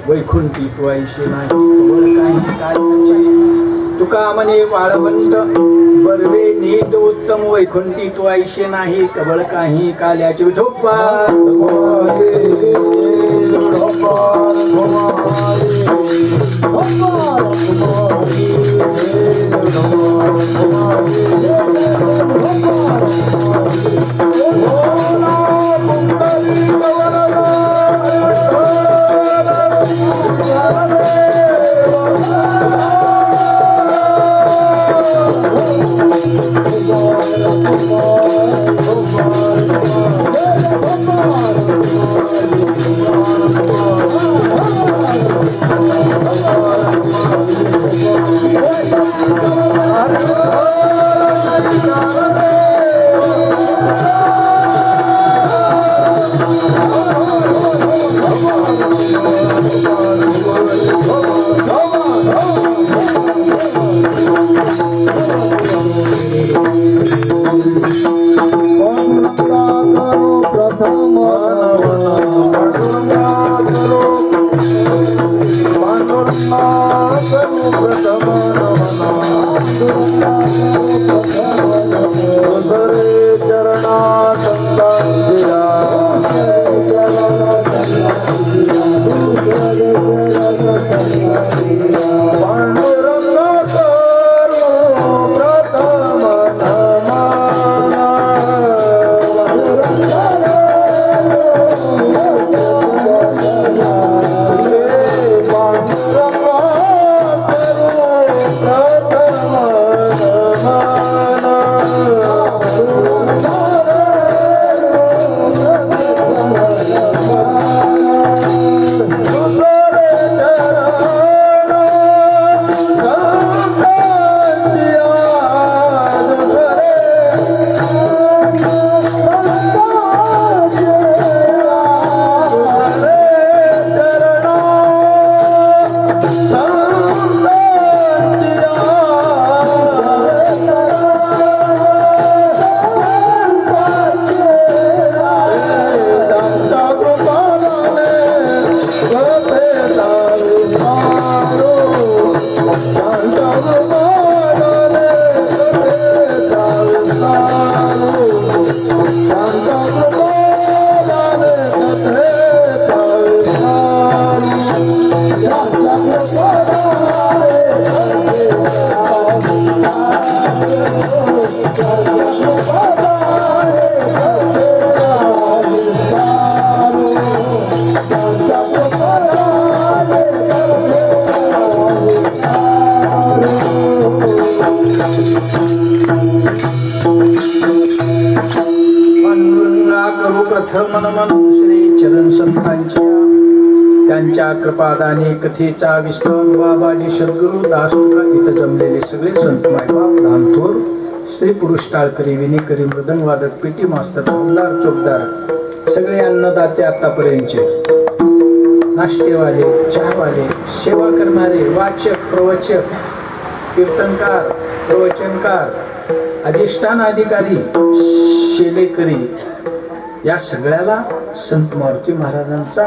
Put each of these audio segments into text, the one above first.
वैकुंठी तुळाईशी नाही काही काय तुका म्हणे वाळवंट बर्वे नीत उत्तम वैकुंठी तुळाईशी नाही कबळ काही काल्याचे विठोबा त्यांच्या कृपादाने कथेचा विस्तव बाबाजी सद्गुरु दासतुका इथं जमलेले सगळे संत मायबाप लहान थोर स्त्री पुरुष टाळकरी विनेकरी मृदंग वादक पेटी मास्तर आमदार चोपदार सगळे अन्नदाते आतापर्यंतचे नाश्तेवाले, चहावाले, सेवा करणारे, वाचक, प्रवचक, कीर्तनकार, प्रवचनकार, अधिष्ठान अधिकारी, शेलेकरी, या सगळ्याला संत मारुती महाराजांचा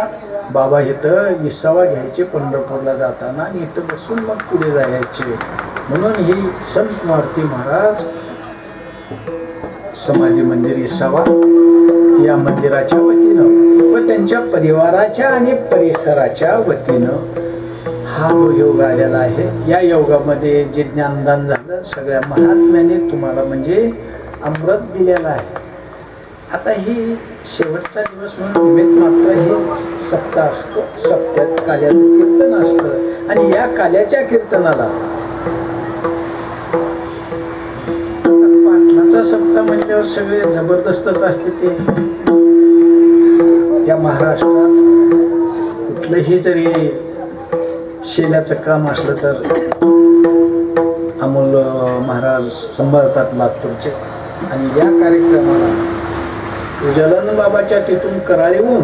बाबा इथं विसावा घ्यायचे पंढरपूरला जाताना आणि इथं बसून मग पुढे जायचे. म्हणून ही संत मारुती महाराज समाधी मंदिर विसावा या मंदिराच्या वतीनं व त्यांच्या परिवाराच्या आणि परिसराच्या वतीनं हा जो योग आलेला आहे. या योगामध्ये जे ज्ञानदान झालं सगळ्या महात्म्याने तुम्हाला म्हणजे अमृत दिलेलं आहे. आता ही शेवटचा दिवस म्हणून निमित्त मात्र हे सप्ताह असतो. सप्त्यात काल्याचं कीर्तन असतं आणि या काल्याच्या कीर्तनाला पाटलाचा सप्ताह म्हटल्यावर सगळे जबरदस्तच असते. ते या महाराष्ट्रात कुठलंही जरी शेल्याचं काम असलं तर अमोल महाराज सांभाळतात लातूरचे. आणि या कार्यक्रमाला गजानन बाबाच्या तिथून कराळीहून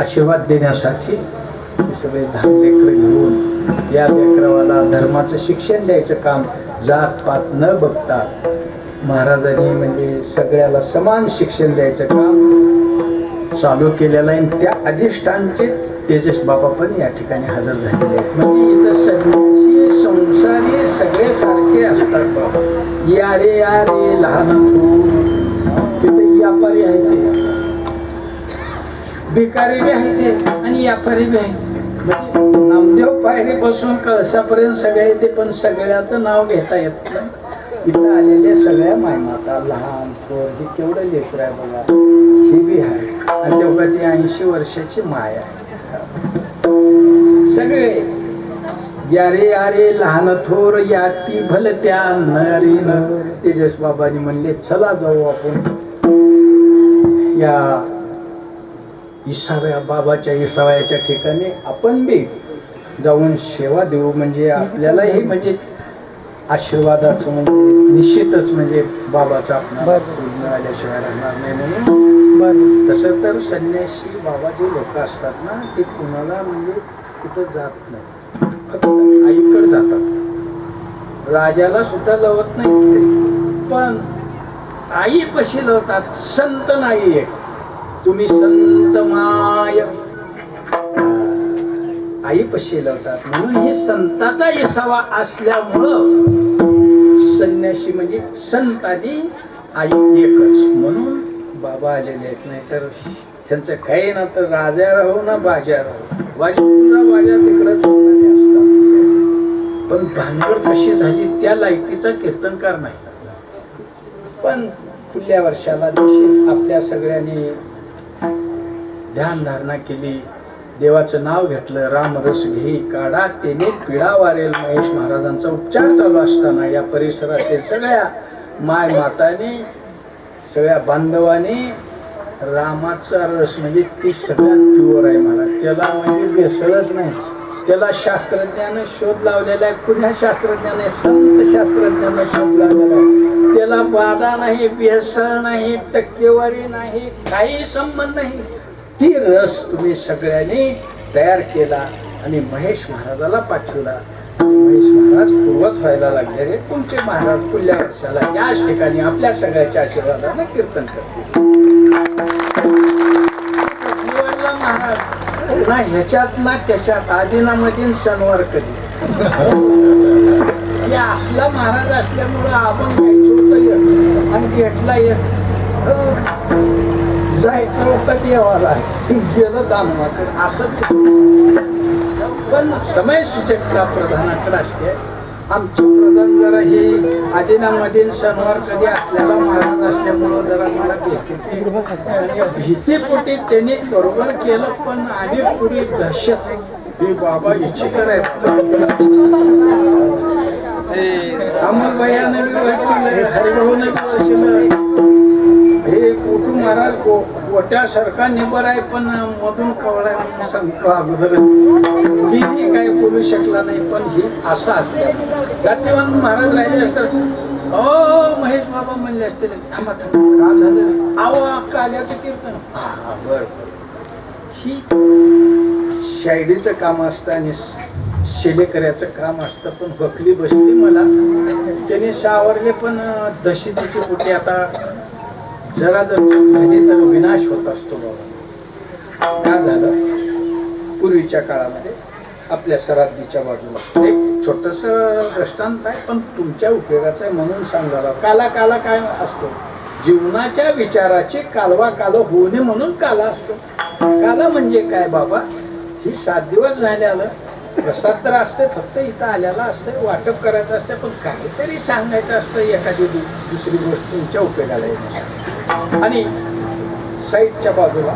आशीर्वाद देण्यासाठी सगळे लहान लेकरं घेऊन या लेकरावाला धर्माचं शिक्षण द्यायचं काम जात पात न बघता महाराजांनी म्हणजे सगळ्याला समान शिक्षण द्यायचं काम चालू केलेलं आहे. त्या अधिष्ठानचे तेजस बाबा पण या ठिकाणी हजर झालेले आहेत. म्हणजे इथं सन्यासी संसारी सगळे सारखे असतात बाबा. या रे लहान तू तिथे व्यापारी आहे ते, भिकारी बी आहे ते आणि व्यापारी बी आहे. म्हणजे नामदेव पायरीपासून कळसापर्यंत सगळे येते पण सगळ्याचं नाव घेता येत नाही. इथं आलेले सगळ्या मायमाता लहान थोर हे केवढं लेकर आहे बघा. हे बी आहे आणि तेव्हा ती 80 वर्षाची माय आहे. सगळे यारे लहान थोर याती भलत्या नरीन. तेजस बाबांनी म्हणले चला जाऊ आपण या इसाव्या बाबाच्या इसाव्याच्या ठिकाणी आपण बी जाऊन सेवा देऊ. म्हणजे आपल्यालाही म्हणजे आशीर्वादाचं म्हणजे निश्चितच म्हणजे बाबाचा आपला मिळाल्याशिवाय राहणार नाही. म्हणून तसं तर संन्यासी बाबा जे लोक असतात ना ते कुणाला म्हणजे कुठं जात नाही, फक्त आईकडे जातात. राजाला सुद्धा लवत नाही पण आई पशी लवतात. संत नाही आहे. तुम्ही संत माय आई पशी लवतात. म्हणून हे संताचा विसावा असल्यामुळं संन्यासी म्हणजे संत आधी आई एकच म्हणून बाबा आलेले आहेत. नाही तर त्यांचं काही ना तर राजा राहू ना बाजा राहू, बाजा तिकडं असतात. पण भानगड कशी झाली त्या लायकीचा कीर्तनकार नाही. पण पुढल्या वर्षाला निश्चित आपल्या सगळ्यांनी ध्यान धारणा केली, देवाचं नाव घेतलं. रामरस घेई काढा तेने पिढा वारेल. महेश महाराजांचा उपचार चालू असताना या परिसरातील सगळ्या माय माताने सगळ्या बांधवाने रामाचा रस म्हणजे ती सगळ्यात प्युअर आहे महाराज. त्याला म्हणजे भेसळच नाही. त्याला शास्त्रज्ञाने शोध लावलेला आहे. कुण्या शास्त्रज्ञाने? संत शास्त्रज्ञाने शोध लावलेला आहे. त्याला बाधा नाही, भेसळ नाही, टक्केवारी नाही, काही संबंध नाही. ती रस तुम्ही सगळ्यांनी तयार केला आणि महेश महाराजाला पाठवला. महेश महाराज पूर्वत व्हायला लागलेले तुमचे महाराज पुढल्या वर्षाला याच ठिकाणी आपल्या सगळ्याच्या आशीर्वादाने कीर्तन करतील. महाराज ना ह्याच्यात ना त्याच्यात आदिना मधील सणवार कधी असला महाराज असल्यामुळं आपण घ्यायचो होतं आणि घेतला येत जायचं होतं देवाला गेलं दानवाकडे असं. पण समय सूचकता प्रधानाकडे असते. आमचे प्रधान जरा हे आदिनामधील सणवार कधी असलेला महाराज असल्यामुळं जरा मला भीतीपोटी त्यांनी बरोबर केलं. पण आधी पुढे दहशत हे बाबा इच्छी करायचं अमोलभैयाने हरिभाऊने हे कुटुंब महाराज गोट्यासारखा निबर आहे पण मधून कवळा आहे सांगतो अगोदरच. मी काही बोलू शकला नाही. पण ही असं असतं जातीवान महाराज राहिले असतात. महेश बाबा म्हणले असतील थांबा थांबा का झालं? आहो काल्याचं कीर्तन. बर ही शायरीचं काम असतं आणि शेलेकऱ्याचं काम असतं. पण बकली बसली मला, त्याने सावरले, पण दशी तिची कुठे आता जरा जर चूक झाली तर विनाश होत असतो बाबा. काय झालं, पूर्वीच्या काळामध्ये आपल्या सराद्धीच्या बाजूला एक छोटस दृष्टांत आहे, पण तुमच्या उपयोगाचं आहे म्हणून सांगायला. काला काला काय असतो, जीवनाच्या विचाराचे कालवा काल होणे म्हणून काला असतो. काला म्हणजे काय बाबा, ही 7 दिवस झाले आलं, प्रसाद तर असते, फक्त इथं आल्याला असते, वाटप करायचं असते, पण काहीतरी सांगायचं असतं, एखादी दुसरी गोष्ट तुमच्या उपयोगाला येण्यासाठी. आणि साईडच्या बाजूला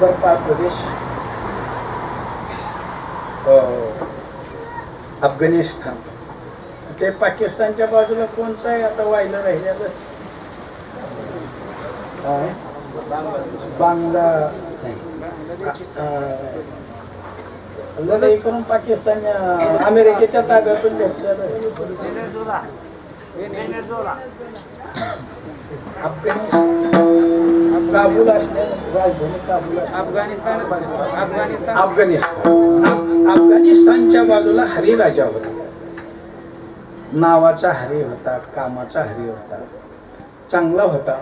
बर्फाळ प्रदेश, अफगाणिस्तान, ते पाकिस्तानच्या बाजूला कोणचं आहे आता वाहिलं राहिलेलं, बांगला लढाई करून पाकिस्तान अमेरिकेच्या ताब्यातून घेतलेलं. अफगाणिस्तान, काबूल असलेलं, राजधानी काबूल, अफगाणिस्तानच्या बाजूला हरी राजा होता. नावाचा हरी होता, कामाचा हरी होता, चांगला होता,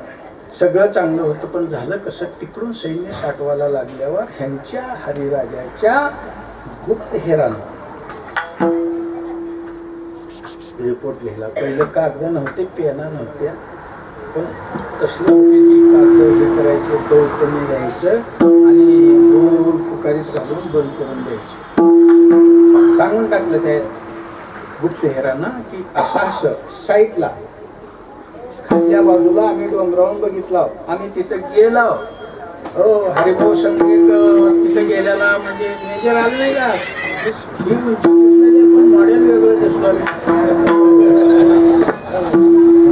सगळं चांगलं होतं. पण झालं कसं, तिकडून सैन्य साठवायला लागल्यावर ह्यांच्या हरिराजाच्या गुप्तहेरानं रिपोर्ट लिहिला. पहिलं कागद नव्हते, पेना नव्हत्या, पण तसलं होते की कागद हे करायचे, दौडतनी द्यायचं आणि गोल फुकारीत घालून बंद करून द्यायचे. सांगून टाकलं त्या गुप्तहेरानं की असं असं साईडला खाल्ल्या बाजूला आम्ही डोंगरावून बघितला, आम्ही तिथं गेलो. हो, हरिभाऊ संगीत तिथं गेल्याला म्हणजे मेजर आलं नाही का, ही दिसलेली पण मॉडेल वेगळं दिसलं.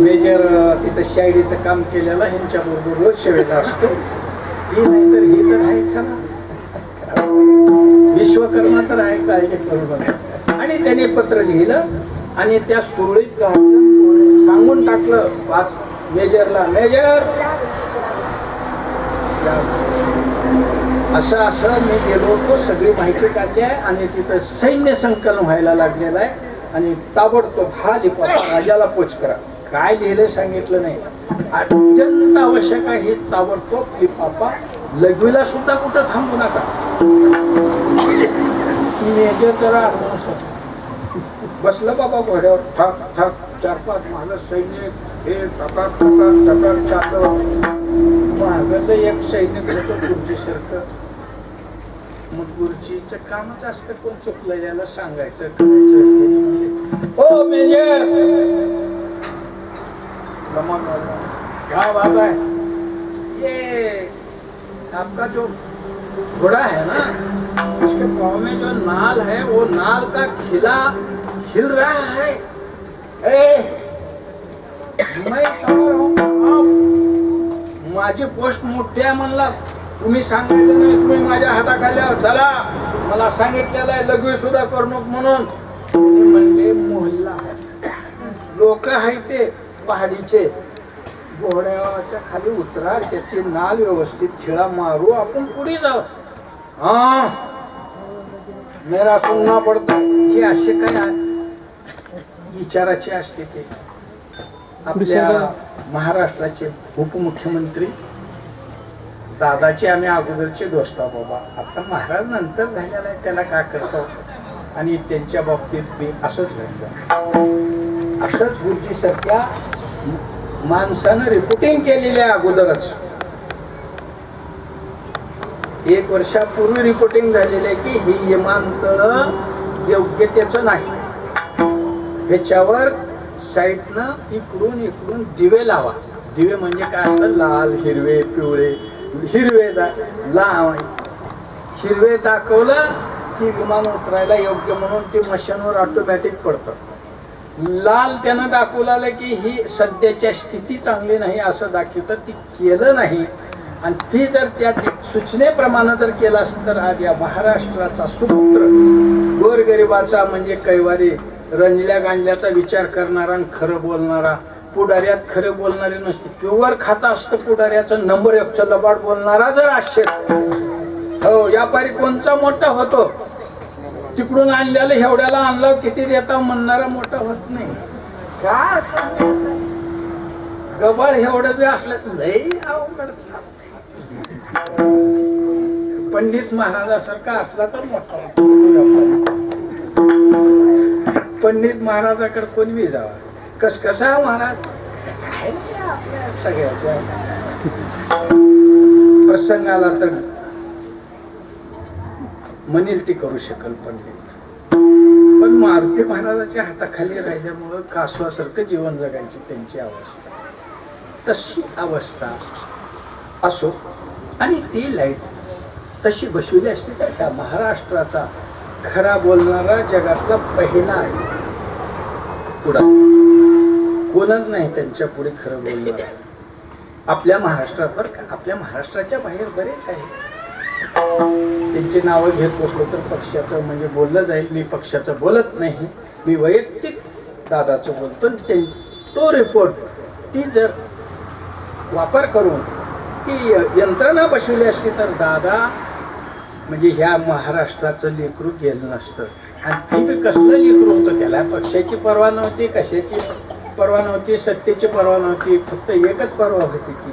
मेजर तिथं शायरीचं काम केलेलं ह्यांच्या बरोबर रोज शेवेला असतो. ही नाही तर ही तर आहेच ना, विश्वकर्मा तर आहे काय बरोबर. आणि त्याने पत्र लिहिलं आणि त्या सुरळीत सांगून टाकलं मेजरला, मेजर असं असं मी गेलो होतो, सगळी माहिती काढली आहे आणि तिथं सैन्य संकलन व्हायला लागलेलं आहे आणि ताबडतोब हा लिपापा राजाला पोच करा. काय लिहिलं सांगितलं नाही, अत्यंत आवश्यक आहे हे ताबडतोब लिपापा, लघवीला सुद्धा कुठं थांबू नका. मेजर जरा बसलं बाबा घोड्यावर, ठाक ठाक 4-5 मागं सैनिक, हे टकाक टकाक टकाक चाललं. मागलं एक सैनिक होतं गुरुजीसारखं. मग गुरुजीचं कामच असतं कोण चुकलं याला सांगायचं, करायचं. ओ मेजर, क्या बात है, ये आपका जो घोड़ा है ना, उसके पाँव में जो नाल है, वो नाल का खिला हिल रहा है. मैं समोर हूं, माझी पोस्ट मोठी आहे म्हणला, तुम्ही सांगायचं नाही, तुम्ही माझ्या हाताखाली चला, मला सांगितलेलं आहे लघवी सुद्धा करू नको म्हणून. म्हणले मोहल्ला लोक आहे ते पहाडीचे, घोड्याच्या खाली उतरा, त्याची नाल व्यवस्थित खिळा मारू, आपण पुढे जाऊ. हा मेरा सुनना पडता. हे असे काय विचाराचे असते ते. आपल्या महाराष्ट्राचे उपमुख्यमंत्री दादाचे आम्ही अगोदरचे दोस्त बाबा, आता महाराज नंतर झालेला आहे, त्याला काय करतो. आणि त्यांच्या बाबतीत मी असंच घडलं. असंच गुरुजी सारख्या माणसानं रिपोर्टिंग केलेली आहे अगोदरच. 1 वर्षापूर्वी रिपोर्टिंग झालेली आहे की ही विमानतळ योग्यतेचं नाही, ह्याच्यावर साईडनं इकडून इकडून दिवे लावा. दिवे म्हणजे काय असतं, लाल, हिरवे, पिवळे. हिरवे लाल हिरवे दाखवलं की विमान उतरायला योग्य म्हणून ते मशीनवर ऑटोमॅटिक पडतं. लाल त्यानं दाखवलं की ही सध्याच्या स्थिती चांगली नाही असं दाखवतं, ती केलं नाही. आणि ती जर त्या सूचनेप्रमाणे जर केलं असतं तर आज या महाराष्ट्राचा सुपुत्र, गोरगरिबाचा म्हणजे कैवारी, रंजल्या गांजल्याचा विचार करणारा आणि खरं बोलणारा, पुढाऱ्यात खरं बोलणारे नसते, प्युअर खाता असतं पुढाऱ्याचं, नंबर 1चं लबाड बोलणारा जर असेल हो, व्यापारी कोणचा मोठा होतो, तिकडून आणलेलं एवढ्याला आणलं किती देता म्हणणारा मोठा होत नाही. का गबाळ एवढं बी असलं तर लई अवघड. पंडित महाराजासारखा असला तर मोठा होतो. पंडित महाराजाकडे कोण बी जावा, कसा महाराज काय नाही, आपल्या सगळ्याच्या प्रसंगाला तर म्हणेल ती करू शकल पंडित. पण मारुती महाराजाच्या हाताखाली राहिल्यामुळं कासवासारखं जीवन जगायची त्यांची अवस्था, तशी अवस्था असो. आणि ती लाईट तशी बसवली असते तर त्या महाराष्ट्राचा खरा बोलणारा जगातला पहिला आहे. पुढा कोणच नाही त्यांच्या पुढे खरं बोलणार आपल्या महाराष्ट्रात. बरं का, आपल्या महाराष्ट्राच्या बाहेर बरेच आहे, त्यांची नावं घेत बसलो तर पक्षाचं म्हणजे बोललं जाईल. मी पक्षाचं बोलत नाही, मी वैयक्तिक दादाचं बोलतो. तो रिपोर्ट ती जर वापर करून ती यंत्रणा बसवली असती तर दादा म्हणजे ह्या महाराष्ट्राचं लेकरू गेलं नसतं. आणि ती बी कसलं लेकरू होतं, त्याला पक्षाची पर्वा नव्हती, कशाची पर्वा नव्हती, सत्तेची पर्वा नव्हती, फक्त एकच पर्वा होती की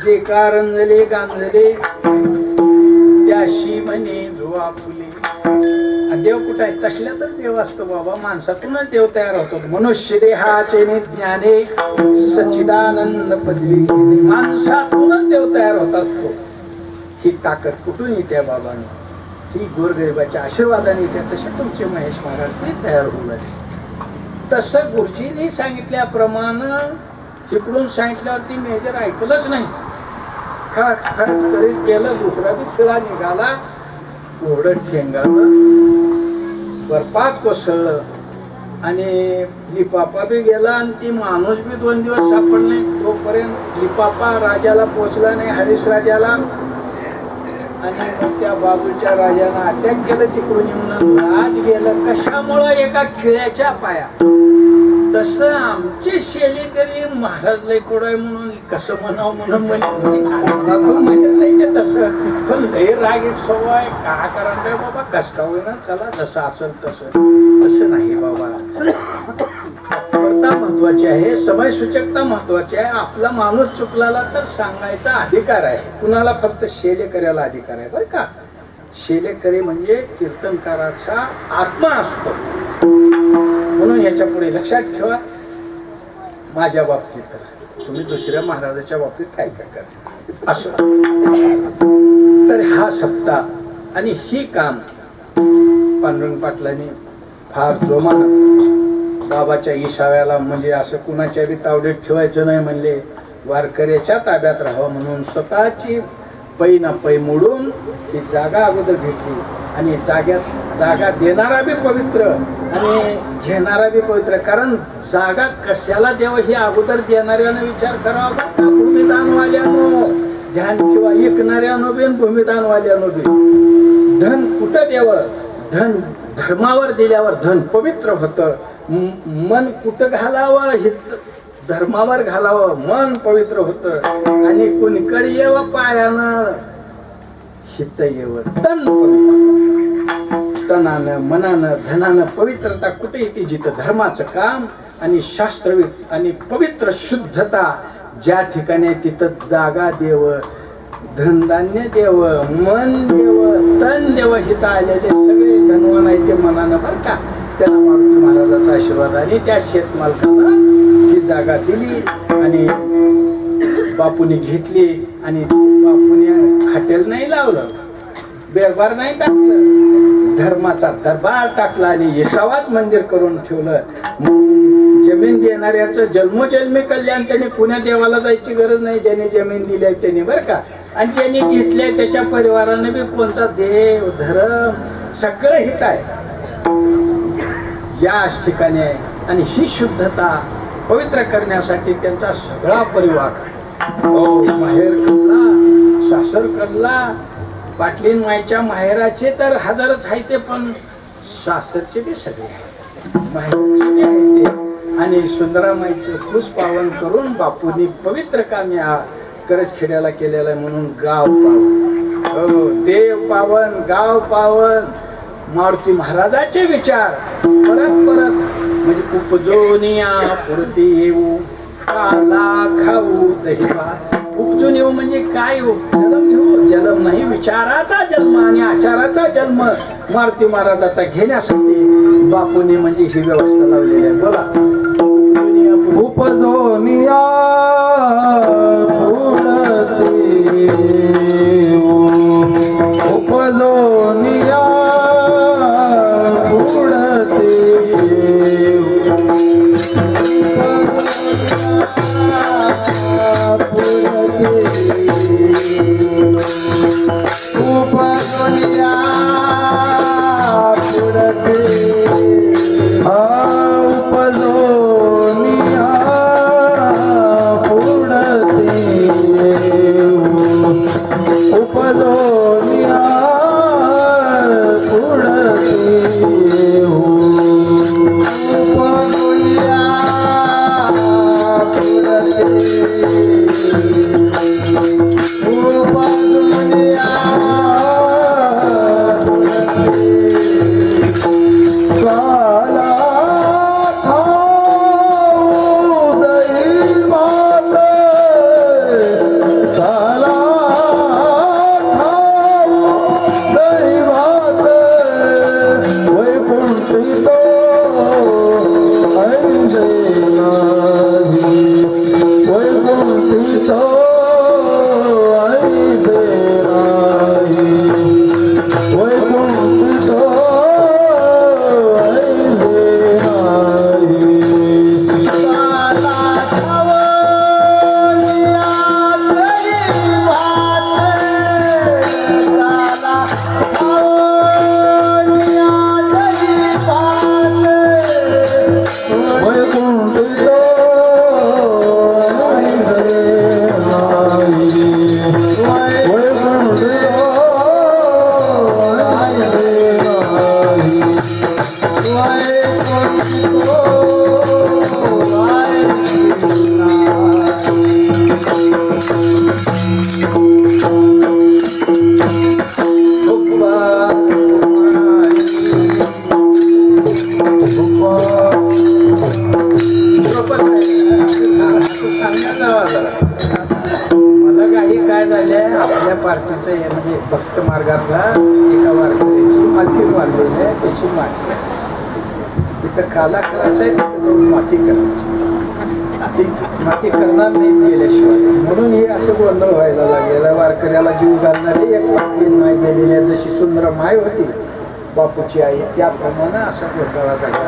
जे का रंजले गांजले त्याशी म्हणे धुवा फुले. देव कुठं आहे, तसल्या तर देव असतो बाबा, माणसातूनच देव तयार होतो. मनुष्य देहाचे ज्ञाने सच्चिदानंद पदवी, माणसातूनच देव तयार होत असतो. ही ताकद कुठून येते बाबांनी, ही गोरगरिबाच्या आशीर्वादाने येते. तसे तुमचे महेश महाराज तयार होऊ लागले. तसं गुरुजींनी सांगितल्याप्रमाणे इकडून सांगितल्यावरती मेजर ऐकलंच नाही, करीत गेलं. दुसरा बी खिळा निघाला, ओढत ठेंगालं, बर्फात कोसळलं आणि लिपापा बी गेला. आणि ती माणूस बी 2 दिवस सापडला नाही. तोपर्यंत लिपापा राजाला पोचला नाही, हरीश राजाला. आणि त्या बाजूच्या राजानं अटॅक केलं, तिकडून येऊन राज गेलं. कशामुळं, एका खिळ्याच्या पाया. तसं आमची शेली तरी महाराज लय कोडाय म्हणून कसं म्हणावं म्हणून म्हणत नाही ते तसं. पण लय रागीट स्वभाव आहे, का करायचं बाबा, कस का होईना, चला जसं असेल तसं. असं नाही बाबा, तत्परता महत्वाची आहे, समय सूचकता महत्वाची आहे. आपला माणूस चुकलाला तर सांगायचा अधिकार आहे, कुणाला फक्त शेले करायला अधिकार आहे. बरं का, शेलेकरी म्हणजे कीर्तनकाराचा आत्मा असतो. म्हणून ह्याच्या पुढे लक्षात ठेवा, माझ्या बाबतीत करा, तुम्ही दुसऱ्या महाराजाच्या बाबतीत काय काय करा असं. तर हा सप्ताह आणि ही काम पांडुरंग पाटलांनी फार जोमानं बाबाच्या इशाव्याला, म्हणजे असं कुणाच्या बी तावडीत ठेवायचं नाही म्हणले, वारकऱ्याच्या ताब्यात राहावं म्हणून स्वतःची पै ना पै मोडून ही जागा अगोदर घेतली. आणि जागा देणारा बी पवित्र आणि घेणारा बी पवित्र. कारण जागा कशाला द्यावं हे अगोदर देणाऱ्यानं विचार करावा. भूमिदानवाल्यानो ध्यान ठेवा, ऐकणाऱ्यानो बी भूमिदानवाल्यानो बी. धन कुठं द्यावं, धन धर्मावर दिल्यावर धन पवित्र होतं. मन कुठं घालावं, हे धर्मावर घालावं, मन पवित्र होतं. आणि कुणीकडे येवं पायानं, हित येवं तन पवित्र. तनानं, मनानं, धनानं पवित्रता कुठे येते, जिथं धर्माचं काम आणि शास्त्रविद आणि पवित्र शुद्धता ज्या ठिकाणी, तिथं जागा देव, धनधान्य देव, मन देव, तन देव. हित आलेले सगळे धनवान आहे ते मनानं. बरं का, त्यांना मारुती महाराजाचा आशीर्वाद आणि त्या शेतमालकाला ही जागा दिली आणि बापूने घेतली. आणि बापूने खाटेल नाही लावलं, बेरबार नाही टाकलं, धर्माचा दरबार टाकला आणि येसावाच मंदिर करून ठेवलं. जमीन देणाऱ्याचं जन्मोजन्मी कल्याण. त्याने पुण्या देवाला जायची गरज नाही, ज्याने जमीन दिली त्याने. बरं का, आणि ज्यांनी घेतले त्याच्या परिवाराने बी कोणता देव धर्म सगळं हित आहे याच ठिकाणी आहे. आणि ही शुद्धता पवित्र करण्यासाठी त्यांचा सगळा परिवार, माहेर कल्ला, सासर कल्ला, पाटलीन मायच्या माहेराचे तर हजारच आहे ते, पण सासरचे बी सगळे आहे, माहेरचे बी आहे ते. आणि सुंदरामाईचं खुश पावन करून बापूंनी पवित्र काम या करजखेड्याला केलेलं आहे. म्हणून गाव पाव देव पावन गाव पावन मारुती महाराजाचे विचार परत परत म्हणजे उपजोनिया पुरती येऊ काला खाऊ दहिवा. उपजून येऊ म्हणजे काय हो? जन्म घेऊ. जन्म नाही, विचाराचा जन्म आणि आचाराचा जन्म मारुती महाराजाचा घेण्यासाठी बापूने म्हणजे ही व्यवस्था लावलेली आहे. बोला उपजोनिया उपजोनिया पार्टीचं हे म्हणजे भक्त मार्गातला एका वारकऱ्याची मालकी वाढलेली आहे, त्याची माती तिथं काला करायचं आहे, तिथं जाऊन माती करायची. माती करणार नाही गेल्याशिवाय, म्हणून हे असं गोंधळ व्हायला लागलेला. वारकऱ्याला जीव घालणारी एक माती माय गेलेली आहे, जशी सुंदर माय होती बापूची आई, त्याप्रमाणे असा गोंधळा झाला.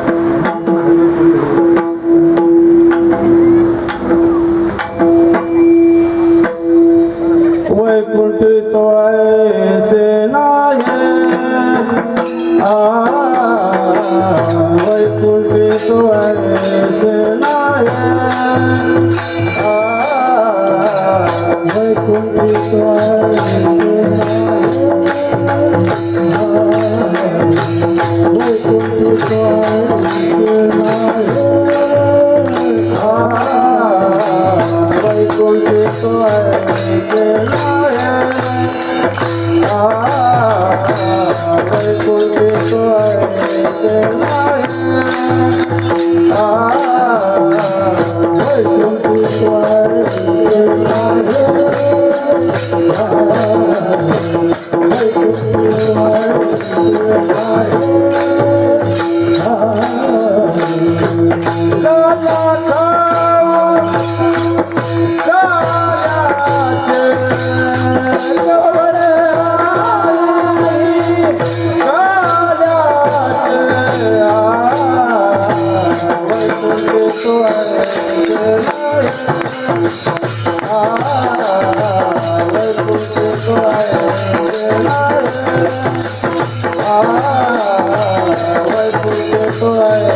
वैकुंठ तो ऐसे नाही, वैकुंठ तो ऐसे नाही, वैकुंठ तो ऐसे नाही, वैकुंठ तो ऐसे नाही, वैकुंठ तो ऐसे Why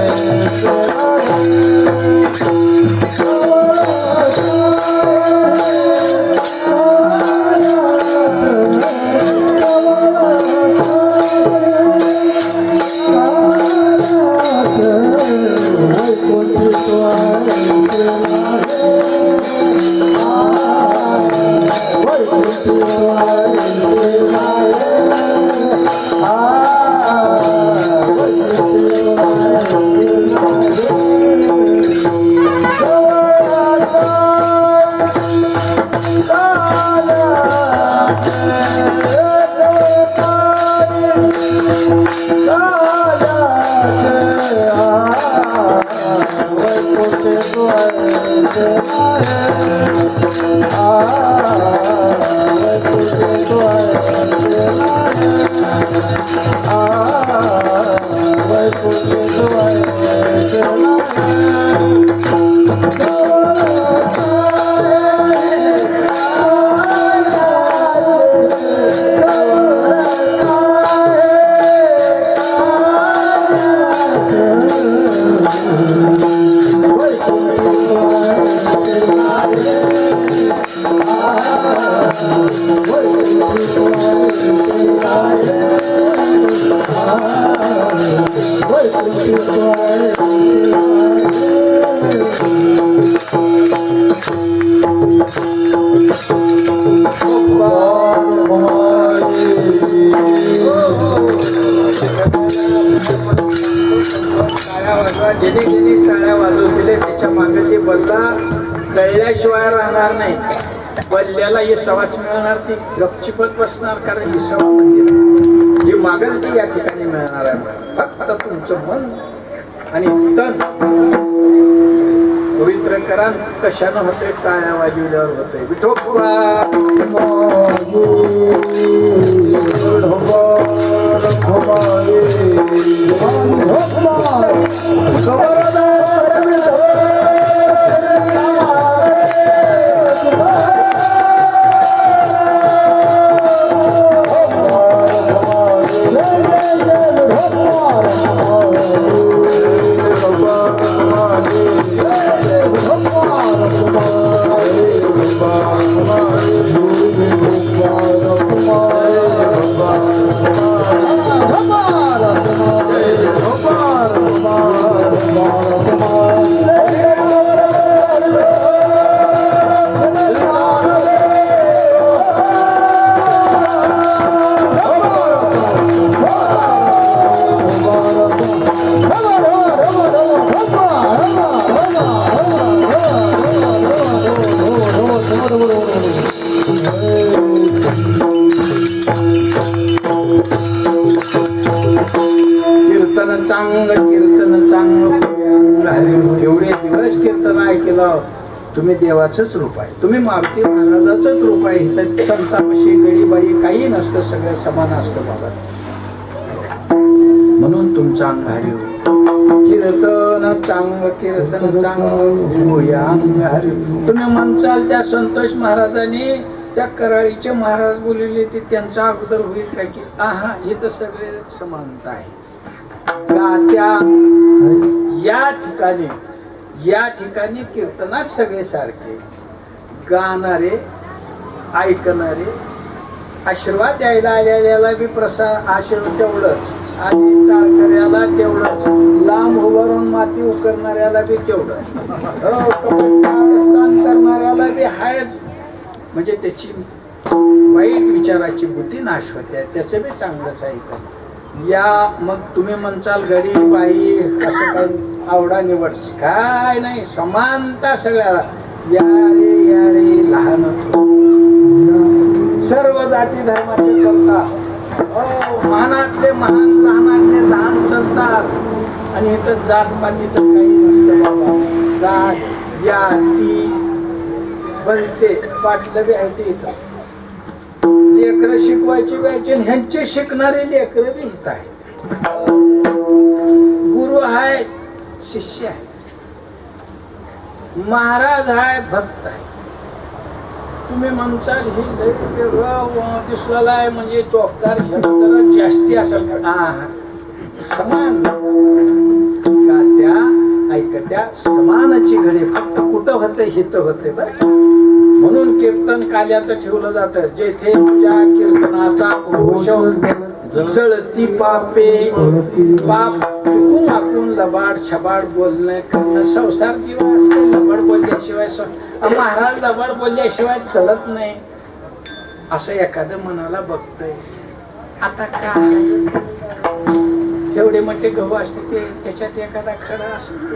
ज्याने ज्याने टाळ्या वाजवले त्याच्या मागे ते बल्ला कळल्याशिवाय राहणार नाही. बल्ल्याला ही सवाच मिळणार, ती गपचिपत बसणार, कारण ही सवा म्हणजे जी मागेल ती या ठिकाणी मिळणार आहे. फक्त तुमचं मन आणि तन पवित्र करा. कशानं होते? टाळ्या वाजवल्यावर होते. विठोबा कीर्तन चांगलं. एवढे दिवस कीर्तन ऐकलं. तुम्ही देवाचंच रूप आहे, तुम्ही मारुती महाराजाचंच रूप आहे. तर संतापाशी गडीबाई काही नसतं, सगळं समान असतं बाबा. म्हणून तुमचं अंग हरिव. कीर्तन चांगलं होया अंग हरिव. तुम्ही म्हणसाल त्या संतोष महाराजांनी त्या कराळीचे महाराज बोलले ते त्यांचा अगोदर होईल का की आहा, हे तर सगळे समानता आहे. या ठिकाणी कीर्तनात सगळे सारखे गाणारे, ऐकणारे, आशीर्वाद द्यायला आलेल्याला बी प्रसाद आशीर्वाद तेवढंच, आणि टाळकऱ्याला तेवढंच, लांब उभारून माती उकरणाऱ्याला बी तेवढंच, स्नान करणाऱ्याला बी हायच. म्हणजे त्याची वाईट विचाराची बुद्धी नाश होते, त्याचं बी चांगलंच आहे. या मग तुम्ही म्हणचाल गडी बाई असं काही आवडा निवड काय नाही, समानता सगळ्याला. या रे लहान सर्व जाती धर्माचे चालतात. महानातले महान, लहानातले लहान चालतात. आणि इथं जातपातीचं काही नसतं बाबा. जात जाती बनते पाटलं बी आहे ते इथं. लेकरं शिकवायची पाहिजे, ह्यांचे शिकणारे लेकरं बी हित आहेत. गुरु आहे, शिष्य आहे, महाराज आहे, भक्त आहे. तुम्ही म्हणसाल ही दिसलेला आहे म्हणजे चोपदार जरा जास्ती असेल का? समान त्या ऐकत्या समानाची घडे. फक्त कुठं होते हित होते बरं. म्हणून कीर्तन काल्याचं ठेवलं जातं. जेथे तुझ्या कीर्तनाचा घोष जळती पापे, पाप चुकून आकून लबाड छबाड बोलणं करणं. संसार जीव असते, लबाड बोलल्याशिवाय महाराज लबाड बोलल्याशिवाय चलत नाही असं एखादं मनाला बघतंय. आता काय एवढे मोठे गहू असते ते त्याच्यात एखादा खडा असतो,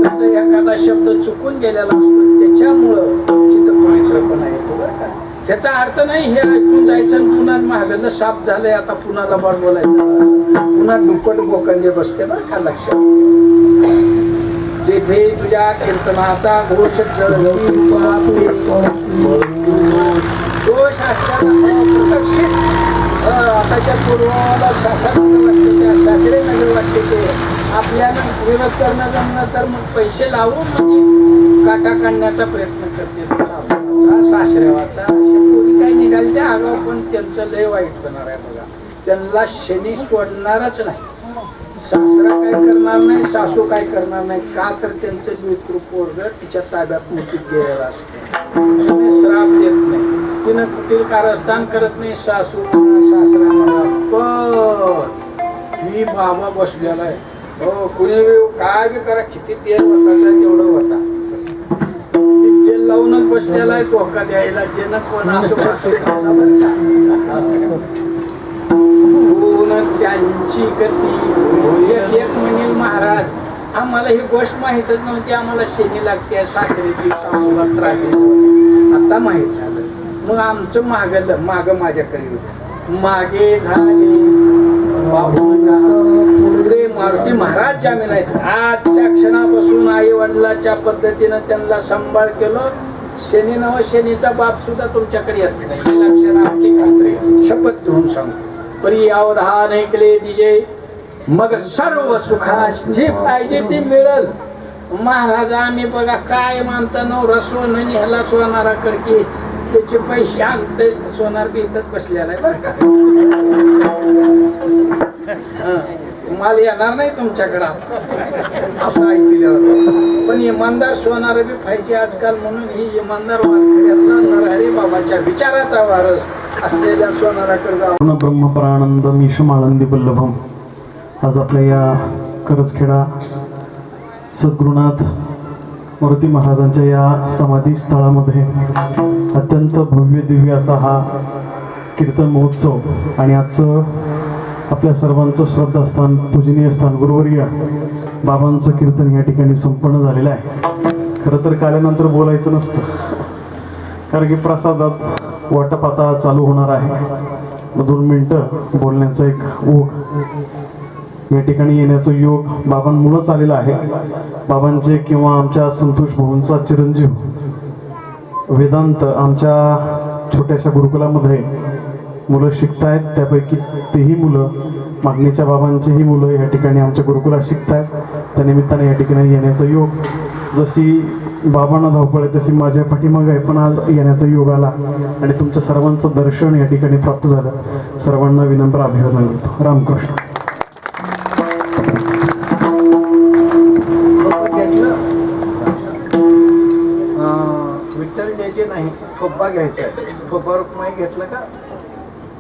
तसं एखादा शब्द चुकून गेलेला असतो, त्याच्यामुळं तिथं पवित्रपणा येतो बरं का. त्याचा अर्थ नाही हे ऐकून जायचं आणि पुन्हा महागलं साफ झालंय आता पुन्हा लबाड बोलायचं, पुन्हा दुप्पट बोकंडे बसते बरं का. लक्षात जेथे तुझ्या कीर्तनाचा घोष दोष असताना आताच्या पूर्वाला शासनाचं वाटते त्या शास्त्रीय नगर वाटते ते आपल्याला विरोध करणं जमलं तर मग पैसे लावून म्हणजे काटा काढण्याचा प्रयत्न करते सासऱ्यावाचा अशा पोरी काय निघाल त्या आगाव पण त्यांचं लय वाईट होणार आहे बघा त्यांना शनी सोडणारच नाही सासरा काय करणार नाही सासू काय करणार नाही का तर त्यांचं लेकरू पोरग तिच्या ताब्यात मुठीत गेलेलं असते श्राप देत नाही तिनं कुठे कारस्थान करत नाही सासू सासरा म्हणा पण मी बाबा बसलेला आहे हो कुणी काय बी करा किती तेल होता तेवढं होता तेल लावूनच बसलेला आहे धोका द्यायला जे न कोण असं त्यांची गती एक म्हणेल महाराज आम्हाला ही गोष्ट माहीतच नव्हती आम्हाला शनी लागते सासरीची सासूला त्रास देणं. आता माहीत झालं मग आमचं माग माझ्याकडे मागे झाले पुढे मारुती महाराज जामीन आहेत आजच्या क्षणापासून आई वडिलाच्या पद्धतीनं त्यांना सांभाळ केलं शनी नव शनीचा बाप सुद्धा तुमच्याकडे येत नाही हे लक्षात आपली खात्री शपथ घेऊन सांगतो परी अवधान ऐकले दिजे मग सर्व सुखास जे पाहिजे ते मिळेल महाराज आम्ही बघा काय आमचा नवरा सोनं न्यायला सोनाराकडे की त्याचे पैसे आणते सोनार बी इथंच बसलेला आहे बरं का माल येणार नाही तुमच्याकडं असं ऐकल्यावर पण इमानदार सोनार बी पाहिजे आजकाल म्हणून ही इमानदार वारकऱ्यातला नरहरी बाबाच्या विचाराचा वारस असलेल्या सोनाराकडे जाऊन ब्रह्मपरानंद मीशम आळंदी वल्लभम आज आपल्या या करजखेडा सद्गुरुनाथ मारुती महाराजांच्या या समाधी स्थळामध्ये अत्यंत भव्य दिव्य असा हा कीर्तन महोत्सव आणि आजचं आपल्या सर्वांचं श्रद्धास्थान पूजनीय स्थान गुरुवर्य बाबांचं कीर्तन या ठिकाणी संपन्न झालेलं आहे. खरं तर काल्यानंतर बोलायचं नसतं कारण की प्रसादात वाटप आता चालू होणार आहे. 2 मिनिटं बोलण्याचा एक ओघ या ठिकाणी येण्याचा योग बाबांमुळेच आलेला आहे. बाबांचे किंवा आमच्या संतोष भाऊंचा चिरंजीव वेदांत आमच्या छोट्याशा गुरुकुलामध्ये मुलं शिकतायत त्यापैकी तेही मुलं मागणीच्या बाबांचीही मुलं या ठिकाणी आमच्या गुरुकुलात शिकतायत. त्या निमित्ताने या ठिकाणी येण्याचा योग जशी बाबांना धावपळ आहे तशी माझ्या पाठीमागे आहे पण आज येण्याचा योग आला आणि तुमच्या सर्वांचं दर्शन या ठिकाणी प्राप्त झालं. सर्वांना विनम्र अभिवादन करतो. रामकृष्ण. विठ्ठल द्यायचे नाही ठोपा घ्यायचा आहे ठोपा रुक्माई घेतलं का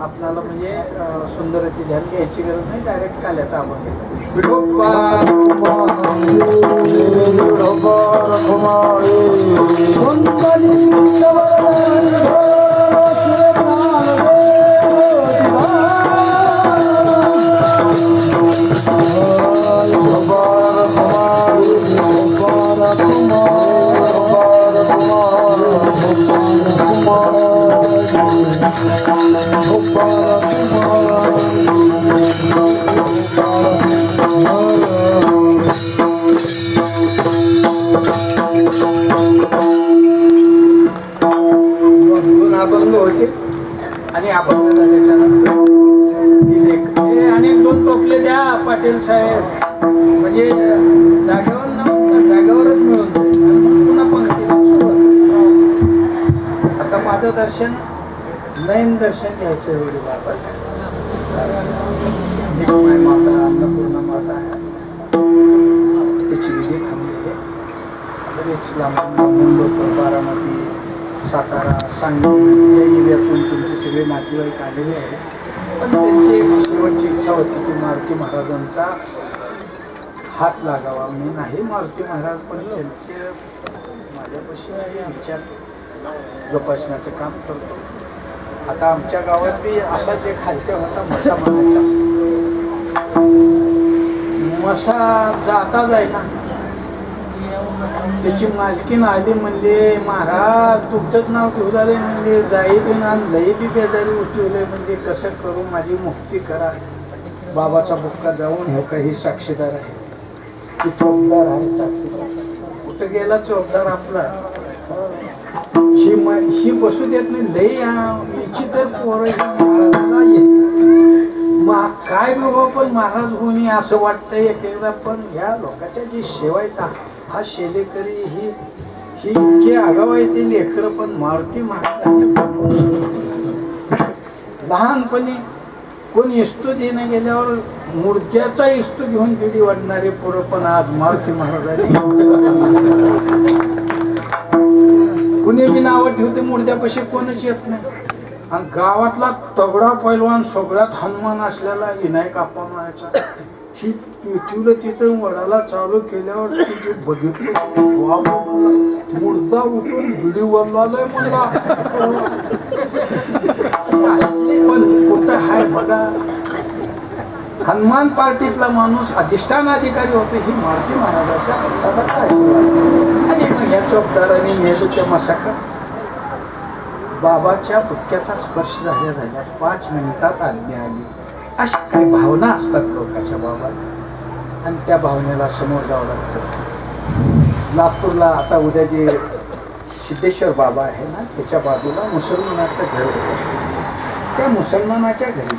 आपल्याला म्हणजे सुंदरची ध्यान घ्यायची गरज नाही डायरेक्ट काल्याचा आपण अभंग होतील आणि अभंग झाल्याच्या नंतर आणि 2 टोपले द्या पाटील साहेब म्हणजे जागेवर न जागेवरच मिळून जाईल आणि मग पुन्हा पंक्तीला सुरुवात. आता माझं दर्शन नयन दर्शन घ्यायचं एवढी बाबा माता अन्नपूर्णा माता आहे त्याची विधी थांबलेली बरेच लांब मुंबई बारामती सातारा सांगली या एरियातून तुमचे सगळे नातेवाईक आलेले आहेत पण त्यांची एक शेवटची इच्छा होती की मारुती महाराजांचा हात लागावा. मी नाही मारुती महाराज पण त्यांचे माझ्यापाशी विचार जोपासण्याचं काम करतो. आता आमच्या गावात बी असाच एक खाद्य होता मसा म्हणायचा मसा जाता जायना त्याची मालकीन आली म्हणले महाराज तुमचंच नाव ठेवलं म्हणजे जाई बी ना लई बी बेजारी उठवले म्हणजे कसं करू माझी मुक्ती करा. बाबाचा बुक्का जाऊन हे काही साक्षीदार आहे की चौकदार आहे साक्षीदार कुठं गेला चौकदार आपला ही बसू देत नाही लई हिची तर पोरं महाराजाला येत काय बाबा पण महाराज होणी असं वाटतंय एक एकदा. पण ह्या लोकांच्या जी सेवा आहेत हा शेलेकरी ही इतके आगाव आहे ते लेकर. पण मारुती महाराज लहानपणी कोण इस्तू देणं गेल्यावर मूर्त्याचा इस्तू घेऊन पिढी वाढणारे पोरं. पण आज मारुती महाराजांनी कुणी बी नावं ठेवते मूर्त्यापाशी कोणच येत नाही. आणि गावातला तगडा पैलवान सगळ्यात हनुमान असलेला विनायक आप्पा म्हणायचा. ही पिठीला तिथं वडाला चालू केल्यावर तिथे बघितलं मुर्दा उठून बिडी वरलाय म्हणला. पण कुठं हाय बघा. हनुमान पार्टीतला माणूस अधिष्ठान अधिकारी होते. ही मारुती महाराजाच्या प्रसादाचा आशीर्वाद. आणि मग ह्या चौकदारांनी नेलं त्या मसाका. बाबाच्या बुक्क्याचा स्पर्श झाल्या 5 मिनिटात आज्ञा आली. अशा काही भावना असतात लोकांच्या बाबात आणि त्या भावनेला समोर जावं लागतं. लातूरला आता उद्या जे सिद्धेश्वर बाबा आहे ना त्याच्या बाजूला मुसलमानाचं घर होतं. त्या मुसलमानाच्या घरी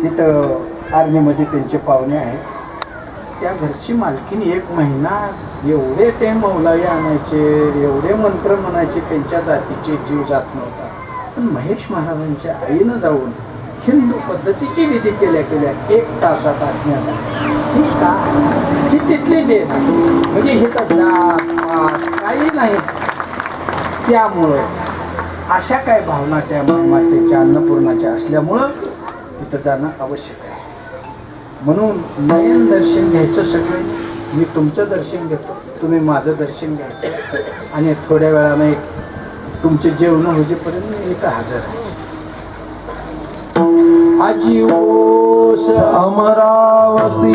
तिथं आर्मीमध्ये त्यांचे पाहुणे आहेत. त्या घरची मालकीने 1 महिना एवढे ते मौलावी आणायचे, एवढे मंत्र म्हणायचे, त्यांच्या जातीचे जीव जात नव्हता. पण महेश महाराजांच्या आईनं जाऊन हिंदू पद्धतीची विधी केल्या 1 तासात आज्ञा ही का ही तिथली दे म्हणजे हे तर जात काही नाही. त्यामुळं अशा काय भावना त्या मातेच्या अन्नपूर्णाच्या असल्यामुळं तिथं जाणं आवश्यक आहे. म्हणून नयन दर्शन घ्यायचं सगळं. मी तुमचं दर्शन घेतो, तुम्ही माझं दर्शन घ्यायचं. आणि थोड्या वेळाने तुमचे जेवण होईपर्यंत मी इथं हजर आहे. आजीवोस अमरावती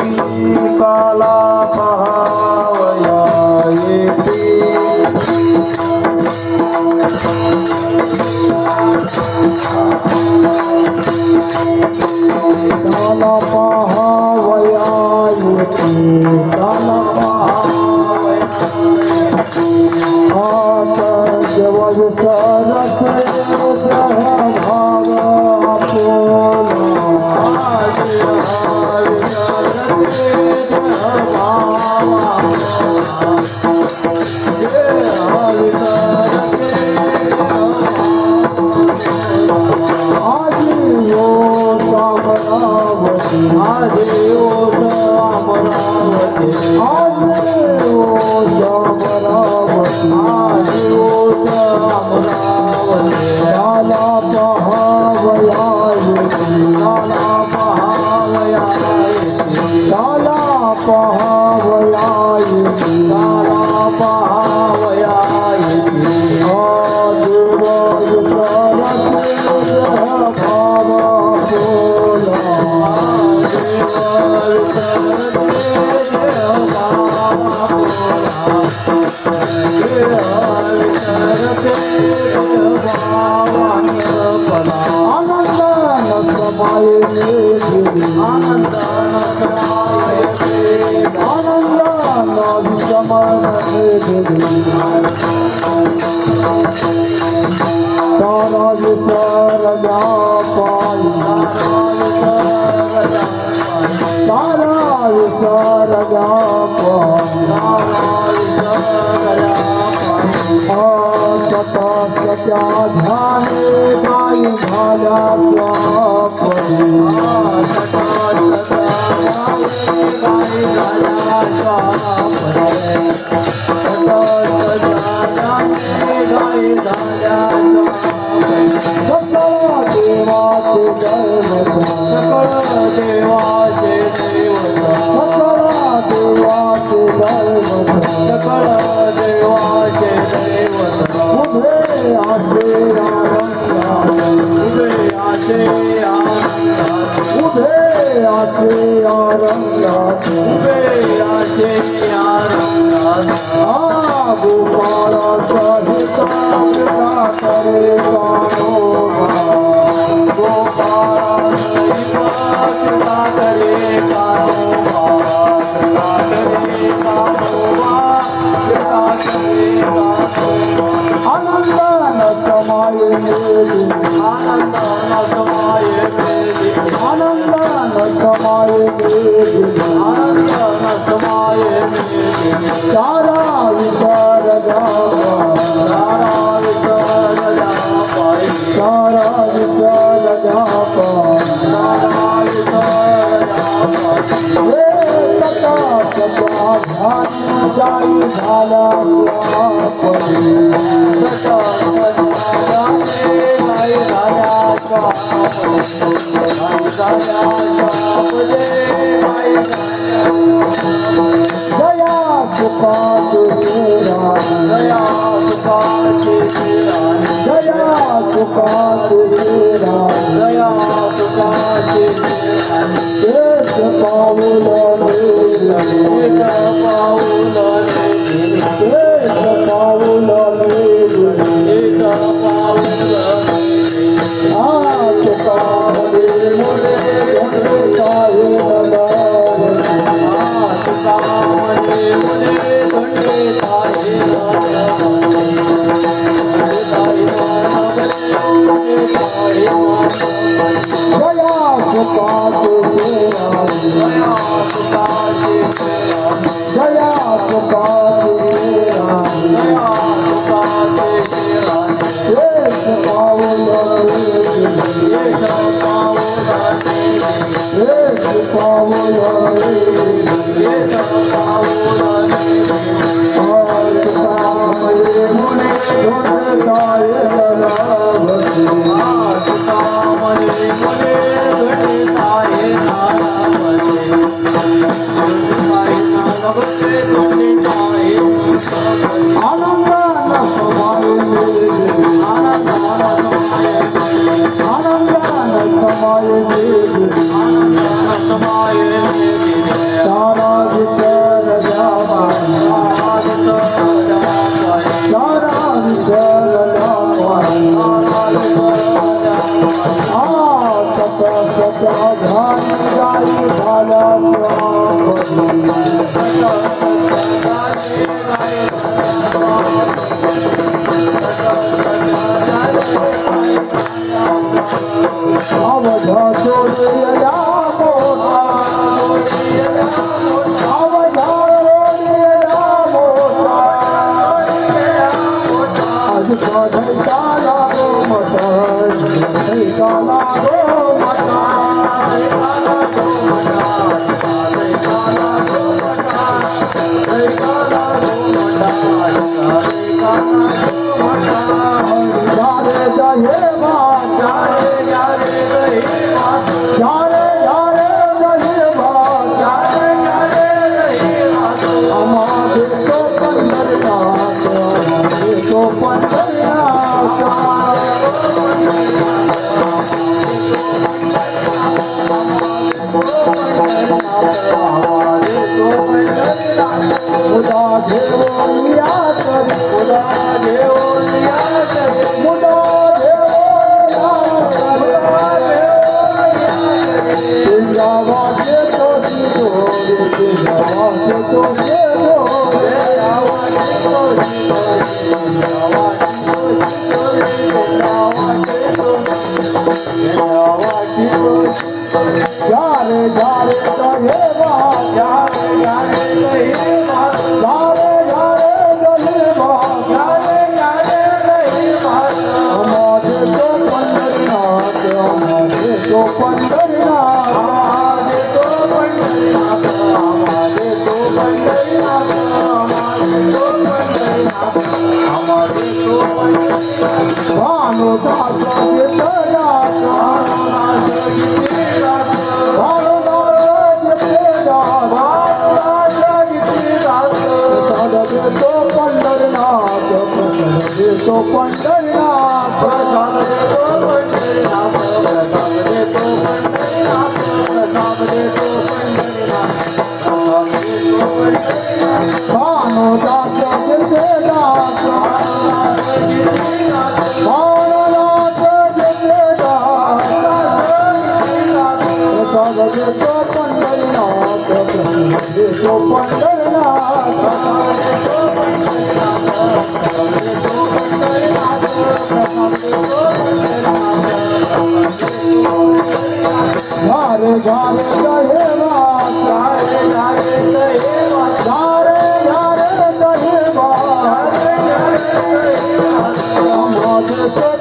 काला पहावया येते. काला पहावया येते. काला पहावया आता जेव्हा विचारत भाव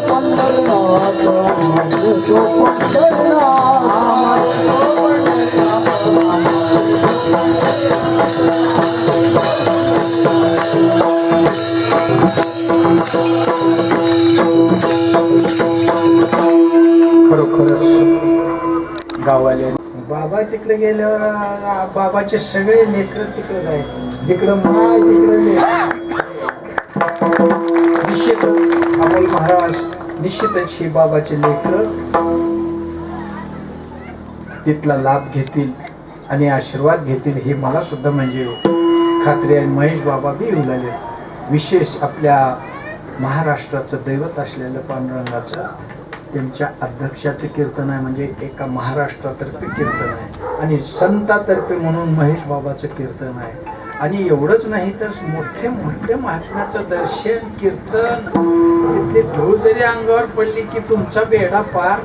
पंढरनाथ म्हणजे तो खरोखरच गावाले बाबा तिकडे गेल्यावर बाबाचे सगळे लेकर तिकडे जायचे, जिकडं माय तिकडे निश्चित अमोल महाराज निश्चितच ही बाबाचे लेकर तिथला लाभ घेतील आणि आशीर्वाद घेतील हे मला सुद्धा म्हणजे खात्री आहे. महेश बाबा बी येऊ लागले. विशेष आपल्या महाराष्ट्राचं दैवत असलेलं पांडुरंगाचं त्यांच्या अध्यक्षाचे कीर्तन आहे, म्हणजे एका महाराष्ट्रातर्फे कीर्तन आहे आणि संतातर्फे म्हणून महेश बाबाचं कीर्तन आहे. आणि एवढंच नाही तर मोठे मोठे महात्म्याचं दर्शन कीर्तन, तिथली धूळ जरी अंगावर पडली की तुमचा बेडा पार.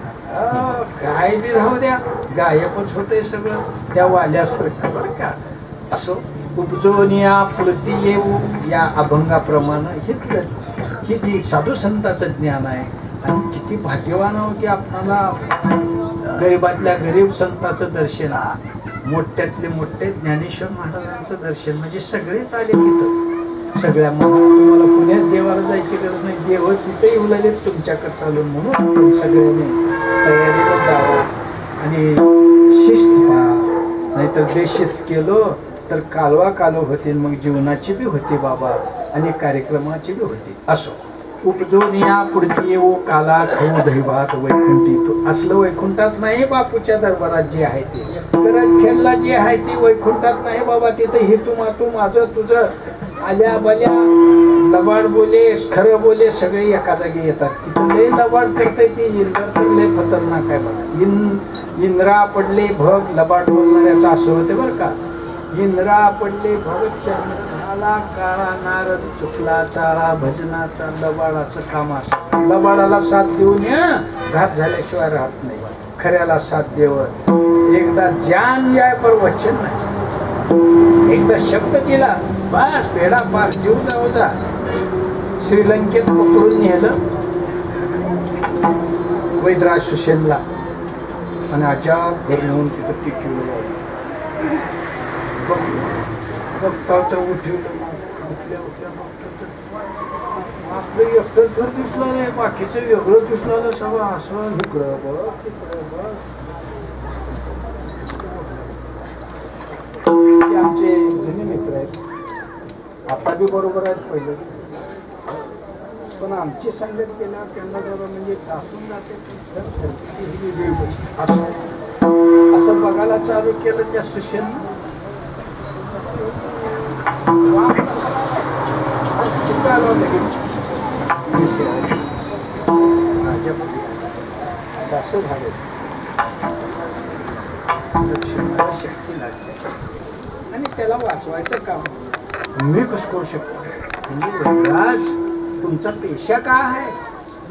काय बी राहू द्या, गायबच होतंय सगळं त्या वाल्यासारखं बरं का. असो उपजून या पुढती येऊ या अभंगाप्रमाणे ही जी साधू संतांचं ज्ञान आहे. आणि किती भाग्यवान आहो की आपणाला गरीबातल्या गरीब संतांचं दर्शन, मोठ्यातले मोठे ज्ञानेश्वर महाराजांचं दर्शन, म्हणजे सगळेच आले तिथं. सगळ्या तुम्हाला पुण्यात देवाला जायची गरज नाही, देव तिथे येऊ लागले तुमच्याकडे चालून. म्हणून सगळ्यांनी तयारीला जावं आणि शिस्त व्हा, नाहीतर बेशिस्त केलो तर कालवा कालो होते, मग जीवनाची बी होती बाबा आणि कार्यक्रमाची बी होती. असो उपजून या पुढती येऊ काला खाऊ दहिभात वैकुंठी. तो असलं वैकुंठात नाही बापूच्या दरबारात जे आहे ते, खेळला जे आहे ते वैकुंठात नाही बाबा. तिथं हे तू मातू माझं तुझं आल्या बल्या लबाड बोले खरं बोले सगळे एका जागी येतात. तिथं लय लबाड करते ते इंद्र तर लय खतरनाक आहे बघा. इंद्रा पडले भग लबाड बोलणाऱ्याचं असं होते बरं का. इंद्रा पडले भग चंद्राला काळा नारद चुकला चाळा भजनाचा लबाडाचं काम असं. लबाडाला साथ देऊन या घात झाल्याशिवाय राहत नाही. खऱ्याला साथ देव एकदा ज्ञान याय पर वचन नाही. एकदा शब्द दिला बस पेढा पार जीव जाऊ जा. श्रीलंकेत पकडून नेलं वैद्यराज सुसेनला आणि अजाब घर नेऊन तिथं टिकवलं. बघता उठवलं आपलं एकटंच घर दिसलं नाही, बाकीचं वेगळं दिसलं ना सगळं. असं इकडं बघ तिकडं बघ. ते आमचे जुने मित्र आहेत, आता बी बरोबर आहेत पहिलं, पण आमची संगत केल्यावर त्यांना जरा म्हणजे तासून जाते. असं बघायला चालू केलं त्या सुशेनं. असं झालं लक्ष्मीला शक्ती लागते आणि त्याला वाचवायचं काम मी कसं करू शकतो. म्हणजे राज तुमचा पेशा काय आहे,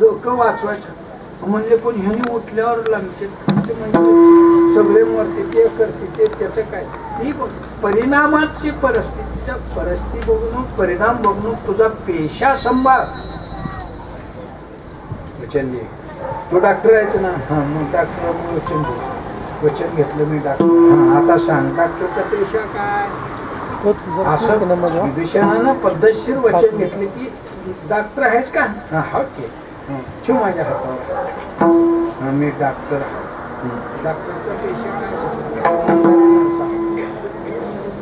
लोक वाचवायचं म्हणजे कोण ह्याने उठल्यावर लागते म्हणजे सगळे मरते ते करते ते त्याचं काय. ती परिणामाची परिस्थितीच्या परिस्थिती बघून परिणाम बघून तुझा पेशा सांभाळ. वचन दे. तू डॉक्टर यायचं ना, हां मग डॉक्टर वचन दे. वचन घेतलं मी डॉक्टर. हां आता सांग डॉक्टरचा पेशा काय. असं विभीषणानं पद्धतशीर वचन घेतले की डॉक्टर आहेस का. हां हा ओके ठेव माझ्या हातावर. हां मी डॉक्टर. डॉक्टरचा पेशा काय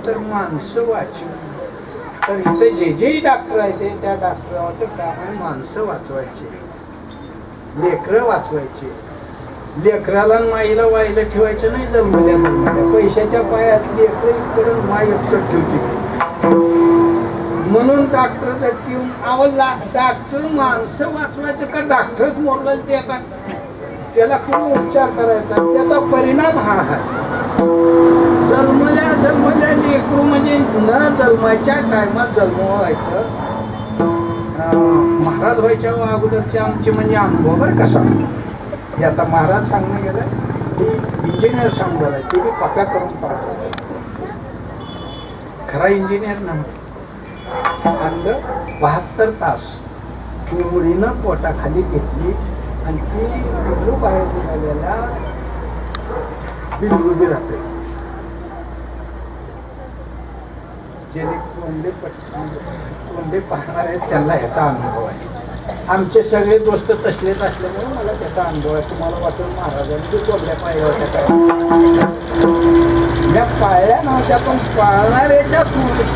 तर माणसं वाचव. तर इथे जे जे डॉक्टर आहे ते त्या डॉक्टराचं काम आहे माणसं वाचवायचे, लेकरं वाचवायचे. लेकराला माईला वाईला ठेवायचं नाही. जन्मल्या पैशाच्या पायात लेकरं करून माई एकटं ठेवते. म्हणून डॉक्टर जर ठेवून आवडला डॉक्टर माणसं वाचवायचं का डॉक्टरच मोरला ते आता त्याला कोण उपचार करायचा. त्याचा परिणाम हा आहे. जन्मल्या लेकरू म्हणजे न जन्माच्या टायमात जन्म व्हायचं. महाराज व्हायच्या अगोदरचे आमचे म्हणजे अनुभव बरं कसा. हे आता महाराज सांगणं गेलं की इंजिनियर सांगणार आहे ते बी पक्का करून पाहतो. खरा इंजिनियर नव्हता. अंग 72 तास चोरीनं पोटाखाली घेतली आणि ती पिल्लू बाहेर निघालेला बिलगुबी राहते. जे कोंडे पाहणार आहेत त्यांना ह्याचा अनुभव आहे. आमचे सगळे दोस्त तसलेच असल्यामुळे मला त्याचा अनुभव आहे. तुम्हाला वाटून महाराजांनी कोंबड्या पाहिल्या होत्या काय? या पाळल्या नव्हत्या, पण पाळणाऱ्याच्या चोवीस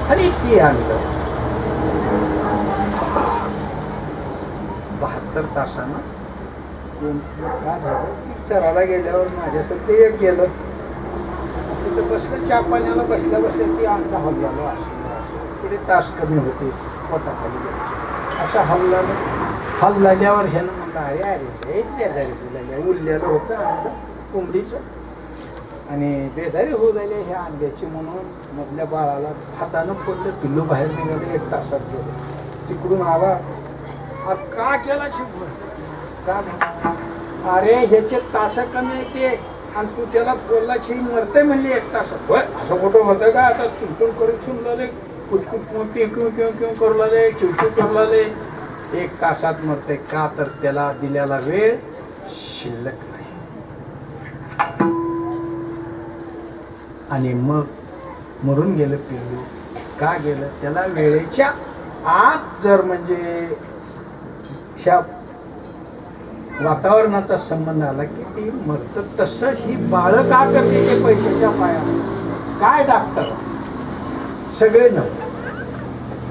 आणि ती आणलं 72 तासानं. काय झालं, चराला गेल्यावर माझ्यासाठी एक गेलं तिथं बसलं, चहा पाण्याला बसल्या बसल्या ती अंग हल्लालो असं पुढे तास कमी होते, पोटाखाली गेलं असा हल्लाल्यावर ह्यानं म्हणलं अरे अरे बेजारी होऊ राहिल्या. उरलेलं होतं अंग कोंबडीचं आणि बेजारी होऊ राहिले ह्या अंड्याची म्हणून मधल्या बाळाला हातानं फोडलं. पिल्लू बाहेर निघालं, 1 तासात गेलं. तिकडून आला, का केला शिकवण का अरे ह्याचे तास कमी येते आणि तू त्याला बोलला छी मरते म्हणली 1 तासात. होय असं कुठं होतं का? आता चिमचून करून शिवले, कुचकुच किंव करू लागले, चिवचिव करू लागले. 1 तासात मरते का? तर त्याला दिलेला वेळ शिल्लक नाही. आणि मग मरून गेलं पिल्लू. का गेलं? त्याला वेळेच्या आत जर म्हणजे ह्या वातावरणाचा संबंध आला की ती मरतं. तसं ही बाळं का करते ते पैशाच्या पायावर? काय डॉक्टर सगळे नव्हते.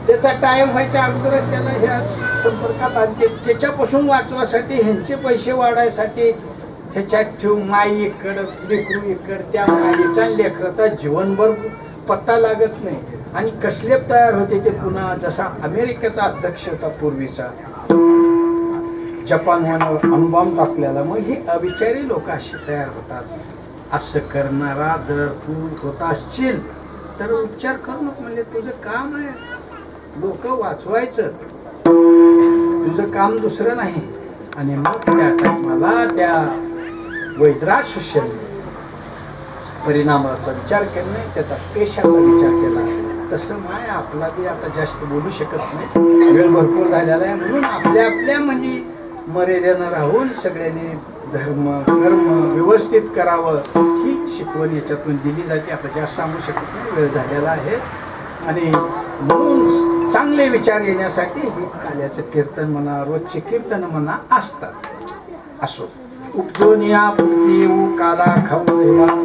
त्याचा टाइम व्हायच्या अगोदरच त्याला ह्या संपर्कात आणते. त्याच्यापासून वाचवासाठी ह्यांचे पैसे वाढायसाठी ह्याच्यात ठेवू माई इकडं लेकरू इकड, त्या माईचा लेकराचा जीवनभर पत्ता लागत नाही. आणि कसले तयार होते ते पुन्हा जसा अमेरिकेचा अध्यक्ष होता पूर्वीचा, जपानवर अणुबॉम्ब टाकलेला, मग ही अविचारी लोक अशी तयार होतात. असं करणारा जर तू होत असशील तर उपचार करू नको. म्हणजे तुझं काम आहे लोक वाचवायचं, तुझं काम दुसरं नाही. आणि मग त्या टाइमाला त्या वैद्यराज शिष्याने परिणामाचा विचार केला नाही, त्याचा पेशाचा विचार केला. तसं माय आपला बी आता जास्त बोलू शकत नाही, वेळ भरपूर झालेला आहे. म्हणून आपल्या म्हणजे मर्यादेनं राहून सगळ्यांनी धर्म कर्म व्यवस्थित करावं ही शिकवण याच्यातून दिली जाते. आता जास्त सांगू शकत नाही, वेळ झालेला आहे. आणि म्हणून चांगले विचार येण्यासाठी ही काल्याचं कीर्तन म्हणा, रोजचे कीर्तन म्हणा असतात. असो उपजोन या देऊ काला खाऊ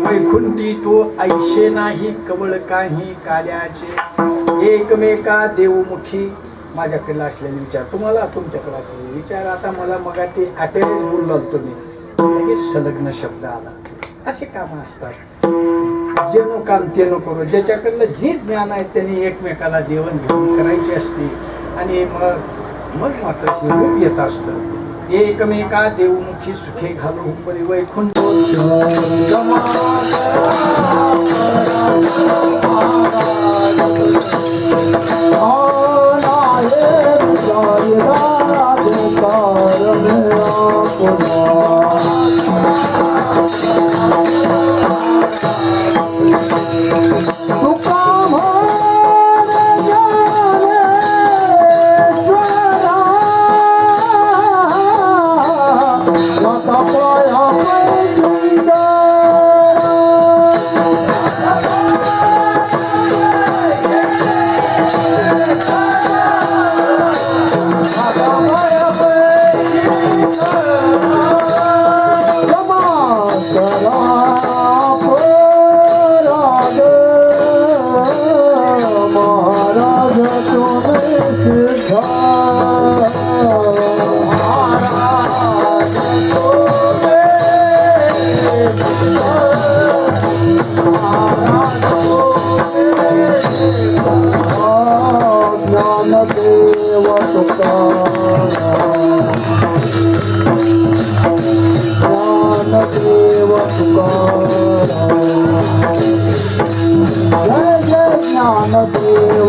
वैकुंठी तो ऐशे नाही कवळ काही काल्याचे एकमेका देवमुखी. माझ्याकडे असलेले विचार तुम्हाला तुमच्याकडे असलेले विचार. आता मला मग ते अटेंडन्स बोललो तुम्ही लगेच संलग्न शब्द आला. असे कामं असतात. जे नो काम ते नो करू. ज्याच्याकडलं जे ज्ञान आहे त्यांनी एकमेकाला देवणघेवाण करायची असते. आणि मग मात्र हे रूप येत असतं. एकमेका देवमुखी सुखे घालू परी वैकुंठ. ज्ञानदेव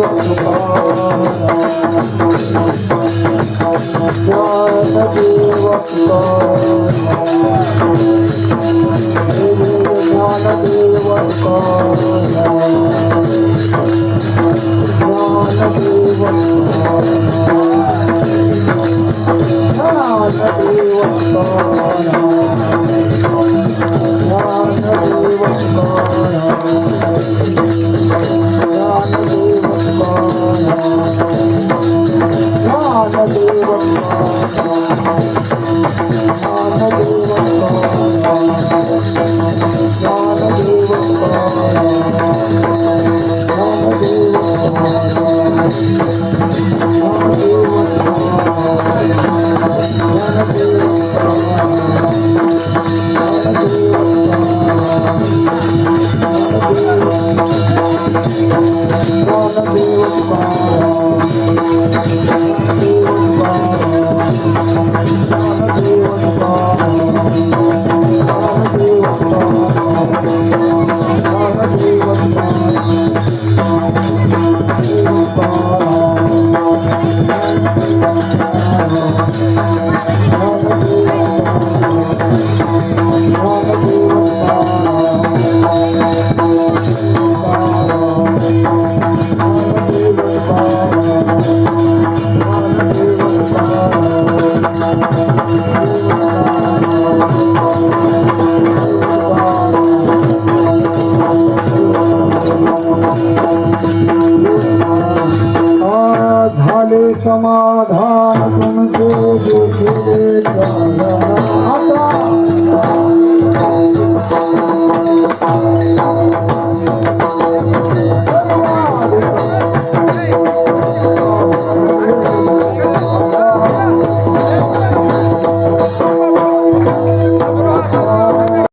झाले समाधान तुमचे दुखे